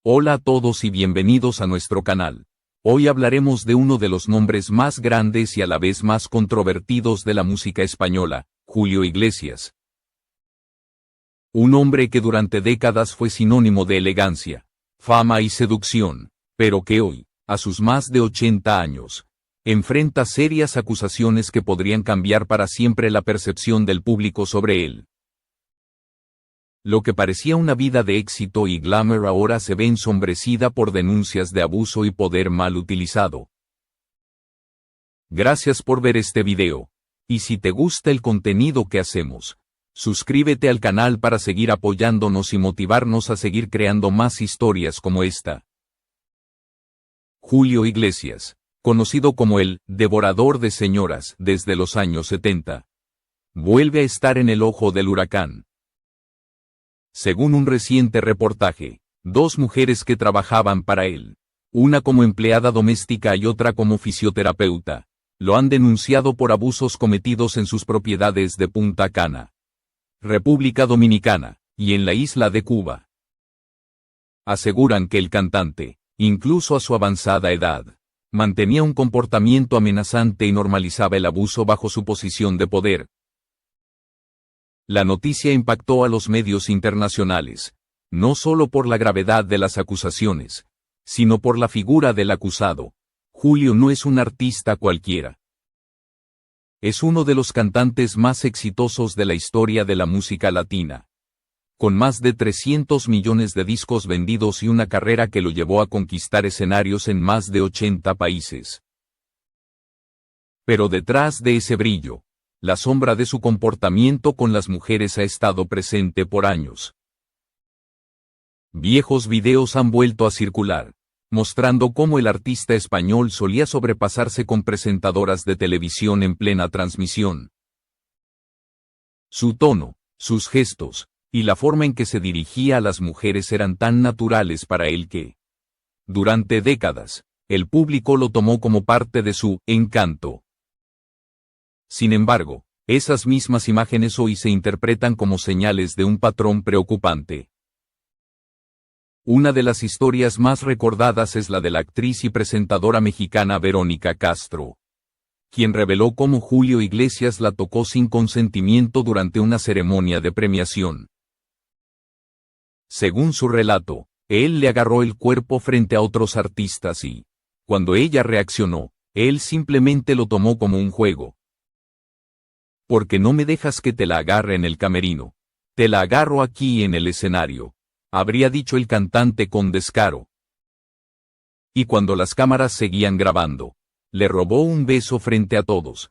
Hola a todos y bienvenidos a nuestro canal. Hoy hablaremos de uno de los nombres más grandes y a la vez más controvertidos de la música española, Julio Iglesias. Un hombre que durante décadas fue sinónimo de elegancia, fama y seducción, pero que hoy, a sus más de 80 años, enfrenta serias acusaciones que podrían cambiar para siempre la percepción del público sobre él. Lo que parecía una vida de éxito y glamour ahora se ve ensombrecida por denuncias de abuso y poder mal utilizado. Gracias por ver este video. Y si te gusta el contenido que hacemos, suscríbete al canal para seguir apoyándonos y motivarnos a seguir creando más historias como esta. Julio Iglesias, conocido como el devorador de señoras desde los años 70, vuelve a estar en el ojo del huracán. Según un reciente reportaje, dos mujeres que trabajaban para él, una como empleada doméstica y otra como fisioterapeuta, lo han denunciado por abusos cometidos en sus propiedades de Punta Cana, República Dominicana, y en la isla de Cuba. Aseguran que el cantante, incluso a su avanzada edad, mantenía un comportamiento amenazante y normalizaba el abuso bajo su posición de poder. La noticia impactó a los medios internacionales, no solo por la gravedad de las acusaciones, sino por la figura del acusado. Julio no es un artista cualquiera. Es uno de los cantantes más exitosos de la historia de la música latina. Con más de 300 millones de discos vendidos y una carrera que lo llevó a conquistar escenarios en más de 80 países. Pero detrás de ese brillo, la sombra de su comportamiento con las mujeres ha estado presente por años. Viejos videos han vuelto a circular, mostrando cómo el artista español solía sobrepasarse con presentadoras de televisión en plena transmisión. Su tono, sus gestos, y la forma en que se dirigía a las mujeres eran tan naturales para él que, durante décadas, el público lo tomó como parte de su encanto. Sin embargo, esas mismas imágenes hoy se interpretan como señales de un patrón preocupante. Una de las historias más recordadas es la de la actriz y presentadora mexicana Verónica Castro, quien reveló cómo Julio Iglesias la tocó sin consentimiento durante una ceremonia de premiación. Según su relato, él le agarró el cuerpo frente a otros artistas y, cuando ella reaccionó, él simplemente lo tomó como un juego. ¿Por qué no me dejas que te la agarre en el camerino? Te la agarro aquí en el escenario, habría dicho el cantante con descaro. Y cuando las cámaras seguían grabando, le robó un beso frente a todos.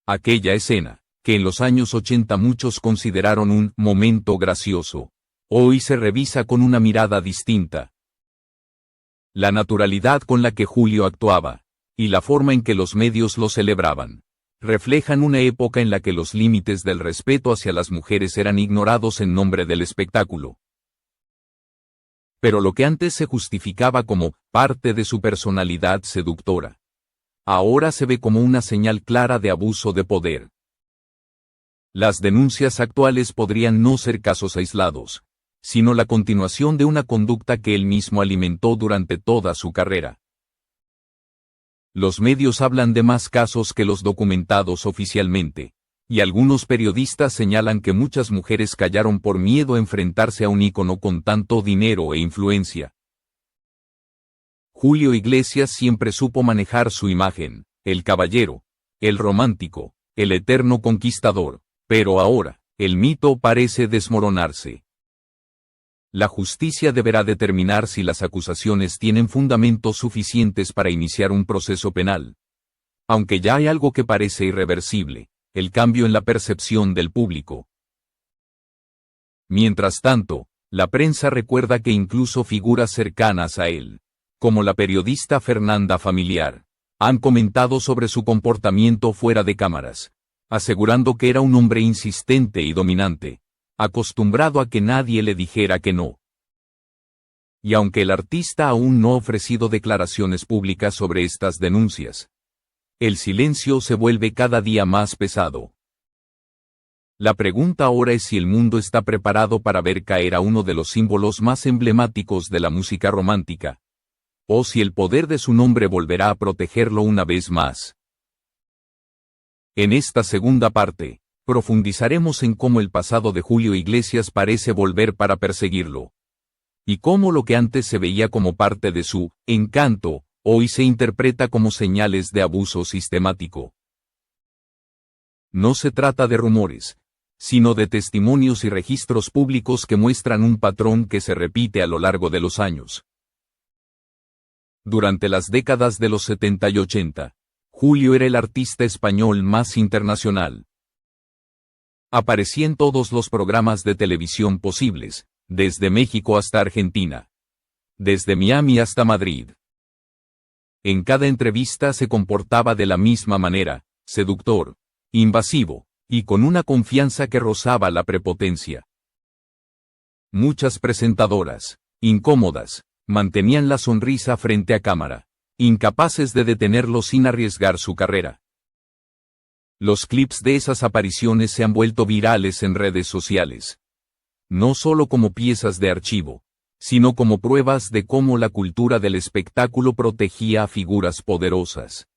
Aquella escena, que en los años 80 muchos consideraron un momento gracioso, hoy se revisa con una mirada distinta. La naturalidad con la que Julio actuaba, y la forma en que los medios lo celebraban, reflejan una época en la que los límites del respeto hacia las mujeres eran ignorados en nombre del espectáculo. Pero lo que antes se justificaba como parte de su personalidad seductora, ahora se ve como una señal clara de abuso de poder. Las denuncias actuales podrían no ser casos aislados, sino la continuación de una conducta que él mismo alimentó durante toda su carrera. Los medios hablan de más casos que los documentados oficialmente, y algunos periodistas señalan que muchas mujeres callaron por miedo a enfrentarse a un ícono con tanto dinero e influencia. Julio Iglesias siempre supo manejar su imagen, el caballero, el romántico, el eterno conquistador, pero ahora, el mito parece desmoronarse. La justicia deberá determinar si las acusaciones tienen fundamentos suficientes para iniciar un proceso penal. Aunque ya hay algo que parece irreversible, el cambio en la percepción del público. Mientras tanto, la prensa recuerda que incluso figuras cercanas a él, como la periodista Fernanda Familiar, han comentado sobre su comportamiento fuera de cámaras, asegurando que era un hombre insistente y dominante, acostumbrado a que nadie le dijera que no. Y aunque el artista aún no ha ofrecido declaraciones públicas sobre estas denuncias, el silencio se vuelve cada día más pesado. La pregunta ahora es si el mundo está preparado para ver caer a uno de los símbolos más emblemáticos de la música romántica, o si el poder de su nombre volverá a protegerlo una vez más. En esta segunda parte, profundizaremos en cómo el pasado de Julio Iglesias parece volver para perseguirlo, y cómo lo que antes se veía como parte de su encanto, hoy se interpreta como señales de abuso sistemático. No se trata de rumores, sino de testimonios y registros públicos que muestran un patrón que se repite a lo largo de los años. Durante las décadas de los 70 y 80, Julio era el artista español más internacional. Aparecía en todos los programas de televisión posibles, desde México hasta Argentina. Desde Miami hasta Madrid. En cada entrevista se comportaba de la misma manera, seductor, invasivo, y con una confianza que rozaba la prepotencia. Muchas presentadoras, incómodas, mantenían la sonrisa frente a cámara, incapaces de detenerlo sin arriesgar su carrera. Los clips de esas apariciones se han vuelto virales en redes sociales. No solo como piezas de archivo, sino como pruebas de cómo la cultura del espectáculo protegía a figuras poderosas.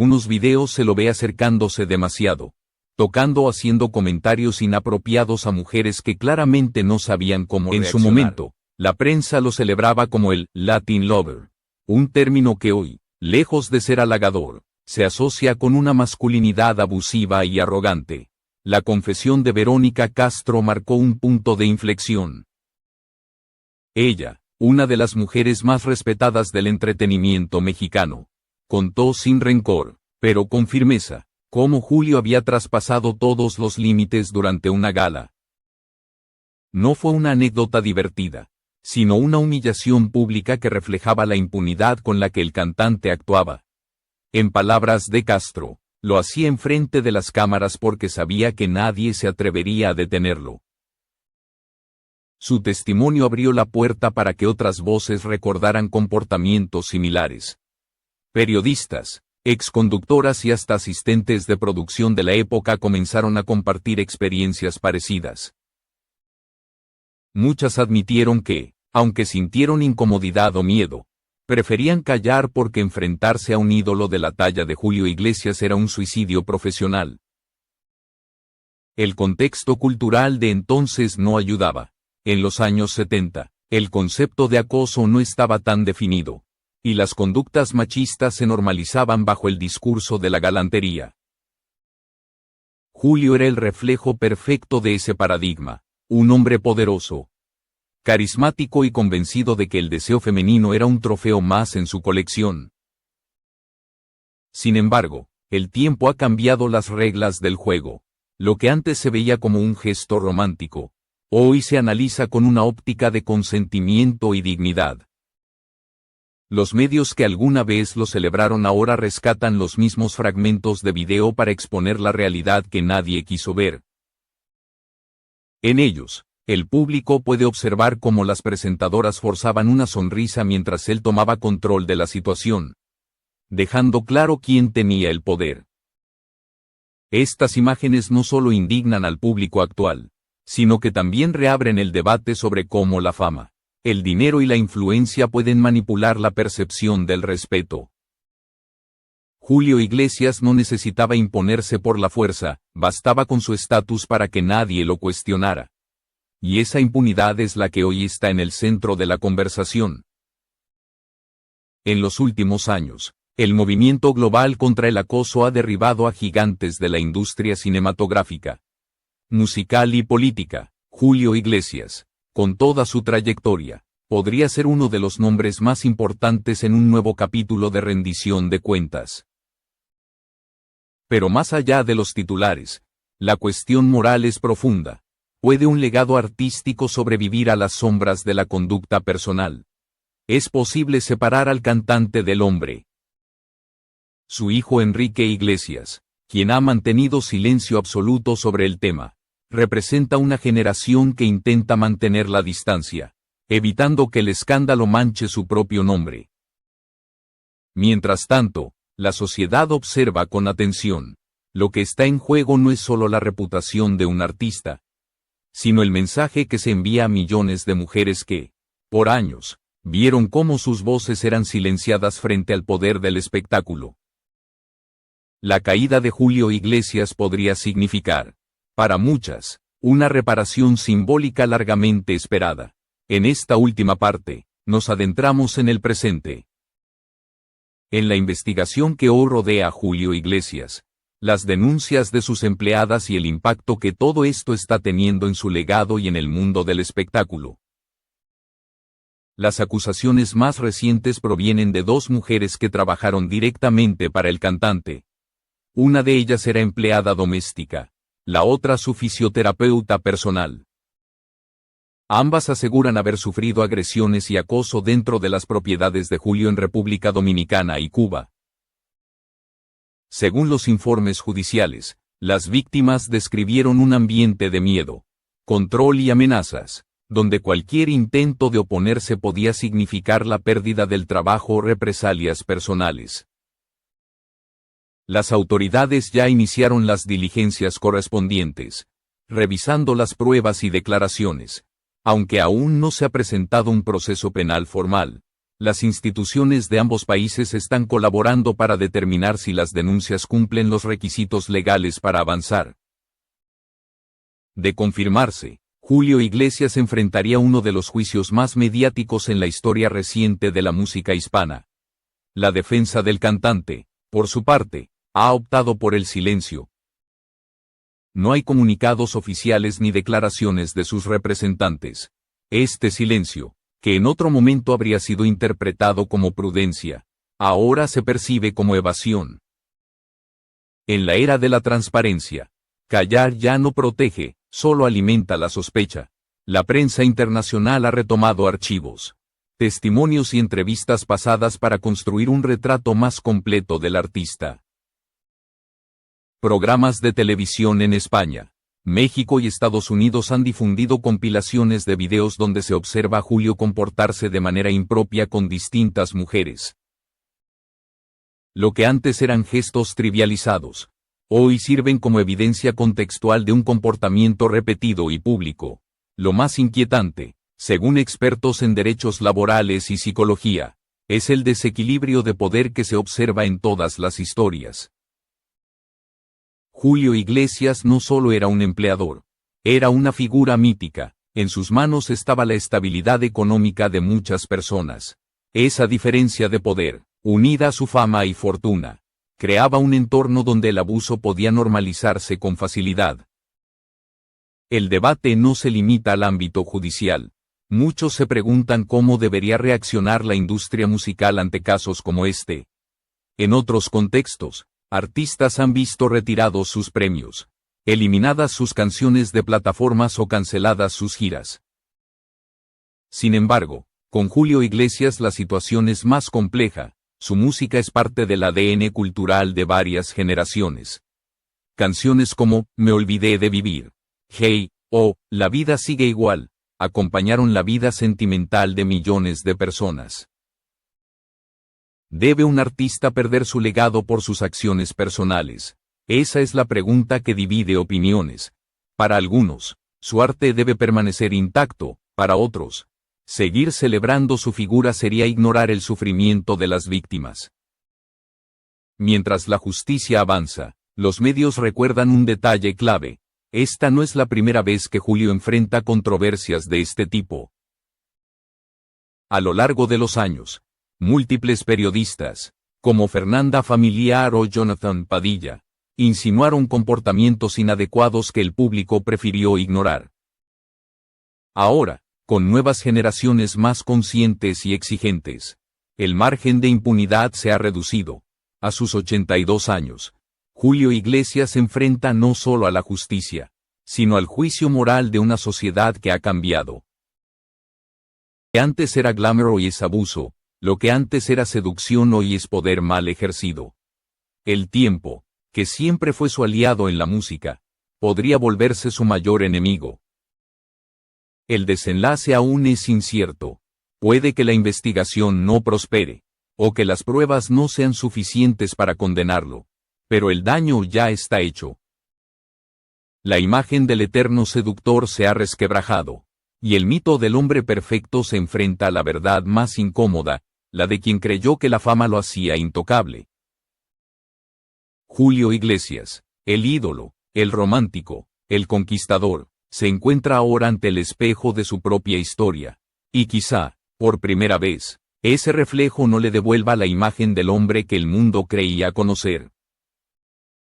Unos videos se lo ve acercándose demasiado, tocando o haciendo comentarios inapropiados a mujeres que claramente no sabían cómo reaccionar. En su momento, la prensa lo celebraba como el Latin Lover, un término que hoy, lejos de ser halagador, se asocia con una masculinidad abusiva y arrogante. La confesión de Verónica Castro marcó un punto de inflexión. Ella, una de las mujeres más respetadas del entretenimiento mexicano, contó sin rencor, pero con firmeza, cómo Julio había traspasado todos los límites durante una gala. No fue una anécdota divertida, sino una humillación pública que reflejaba la impunidad con la que el cantante actuaba. En palabras de Castro, lo hacía enfrente de las cámaras porque sabía que nadie se atrevería a detenerlo. Su testimonio abrió la puerta para que otras voces recordaran comportamientos similares. Periodistas, exconductoras y hasta asistentes de producción de la época comenzaron a compartir experiencias parecidas. Muchas admitieron que, aunque sintieron incomodidad o miedo, preferían callar porque enfrentarse a un ídolo de la talla de Julio Iglesias era un suicidio profesional. El contexto cultural de entonces no ayudaba. En los años 70, el concepto de acoso no estaba tan definido, y las conductas machistas se normalizaban bajo el discurso de la galantería. Julio era el reflejo perfecto de ese paradigma, un hombre poderoso, carismático y convencido de que el deseo femenino era un trofeo más en su colección. Sin embargo, el tiempo ha cambiado las reglas del juego. Lo que antes se veía como un gesto romántico, hoy se analiza con una óptica de consentimiento y dignidad. Los medios que alguna vez lo celebraron ahora rescatan los mismos fragmentos de video para exponer la realidad que nadie quiso ver. En ellos, el público puede observar cómo las presentadoras forzaban una sonrisa mientras él tomaba control de la situación, dejando claro quién tenía el poder. Estas imágenes no solo indignan al público actual, sino que también reabren el debate sobre cómo la fama, el dinero y la influencia pueden manipular la percepción del respeto. Julio Iglesias no necesitaba imponerse por la fuerza, bastaba con su estatus para que nadie lo cuestionara. Y esa impunidad es la que hoy está en el centro de la conversación. En los últimos años, el movimiento global contra el acoso ha derribado a gigantes de la industria cinematográfica, musical y política. Julio Iglesias, con toda su trayectoria, podría ser uno de los nombres más importantes en un nuevo capítulo de rendición de cuentas. Pero más allá de los titulares, la cuestión moral es profunda. ¿Puede un legado artístico sobrevivir a las sombras de la conducta personal? ¿Es posible separar al cantante del hombre? Su hijo Enrique Iglesias, quien ha mantenido silencio absoluto sobre el tema, representa una generación que intenta mantener la distancia, evitando que el escándalo manche su propio nombre. Mientras tanto, La sociedad observa con atención. Lo que está en juego no es solo la reputación de un artista, sino el mensaje que se envía a millones de mujeres que, por años, vieron cómo sus voces eran silenciadas frente al poder del espectáculo. La caída de Julio Iglesias podría significar, para muchas, una reparación simbólica largamente esperada. En esta última parte, nos adentramos en el presente. En la investigación que hoy rodea a Julio Iglesias, las denuncias de sus empleadas y el impacto que todo esto está teniendo en su legado y en el mundo del espectáculo. Las acusaciones más recientes provienen de dos mujeres que trabajaron directamente para el cantante. Una de ellas era empleada doméstica, la otra su fisioterapeuta personal. Ambas aseguran haber sufrido agresiones y acoso dentro de las propiedades de Julio en República Dominicana y Cuba. Según los informes judiciales, las víctimas describieron un ambiente de miedo, control y amenazas, donde cualquier intento de oponerse podía significar la pérdida del trabajo o represalias personales. Las autoridades ya iniciaron las diligencias correspondientes, revisando las pruebas y declaraciones. Aunque aún no se ha presentado un proceso penal formal, las instituciones de ambos países están colaborando para determinar si las denuncias cumplen los requisitos legales para avanzar. De confirmarse, Julio Iglesias enfrentaría uno de los juicios más mediáticos en la historia reciente de la música hispana. La defensa del cantante, por su parte, ha optado por el silencio. No hay comunicados oficiales ni declaraciones de sus representantes. Este silencio, que en otro momento habría sido interpretado como prudencia, ahora se percibe como evasión. En la era de la transparencia, callar ya no protege, solo alimenta la sospecha. La prensa internacional ha retomado archivos, testimonios y entrevistas pasadas para construir un retrato más completo del artista. Programas de televisión en España, México y Estados Unidos han difundido compilaciones de videos donde se observa a Julio comportarse de manera impropia con distintas mujeres. Lo que antes eran gestos trivializados, hoy sirven como evidencia contextual de un comportamiento repetido y público. Lo más inquietante, según expertos en derechos laborales y psicología, es el desequilibrio de poder que se observa en todas las historias. Julio Iglesias no solo era un empleador, era una figura mítica. En sus manos estaba la estabilidad económica de muchas personas. Esa diferencia de poder, unida a su fama y fortuna, creaba un entorno donde el abuso podía normalizarse con facilidad. El debate no se limita al ámbito judicial. Muchos se preguntan cómo debería reaccionar la industria musical ante casos como este. En otros contextos, artistas han visto retirados sus premios, eliminadas sus canciones de plataformas o canceladas sus giras. Sin embargo, con Julio Iglesias la situación es más compleja. Su música es parte del ADN cultural de varias generaciones. Canciones como Me olvidé de vivir, Hey, o La vida sigue igual, acompañaron la vida sentimental de millones de personas. ¿Debe un artista perder su legado por sus acciones personales? Esa es la pregunta que divide opiniones. Para algunos, su arte debe permanecer intacto, para otros, seguir celebrando su figura sería ignorar el sufrimiento de las víctimas. Mientras la justicia avanza, los medios recuerdan un detalle clave. Esta no es la primera vez que Julio enfrenta controversias de este tipo. A lo largo de los años, múltiples periodistas, como Fernanda Familiar o Jonathan Padilla, insinuaron comportamientos inadecuados que el público prefirió ignorar. Ahora, con nuevas generaciones más conscientes y exigentes, el margen de impunidad se ha reducido. A sus 82 años, Julio Iglesias enfrenta no solo a la justicia, sino al juicio moral de una sociedad que ha cambiado. Lo que antes era glamour hoy es abuso. Lo que antes era seducción hoy es poder mal ejercido. El tiempo, que siempre fue su aliado en la música, podría volverse su mayor enemigo. El desenlace aún es incierto. Puede que la investigación no prospere, o que las pruebas no sean suficientes para condenarlo. Pero el daño ya está hecho. La imagen del eterno seductor se ha resquebrajado, y el mito del hombre perfecto se enfrenta a la verdad más incómoda, la de quien creyó que la fama lo hacía intocable. Julio Iglesias, el ídolo, el romántico, el conquistador, se encuentra ahora ante el espejo de su propia historia, y quizá, por primera vez, ese reflejo no le devuelva la imagen del hombre que el mundo creía conocer.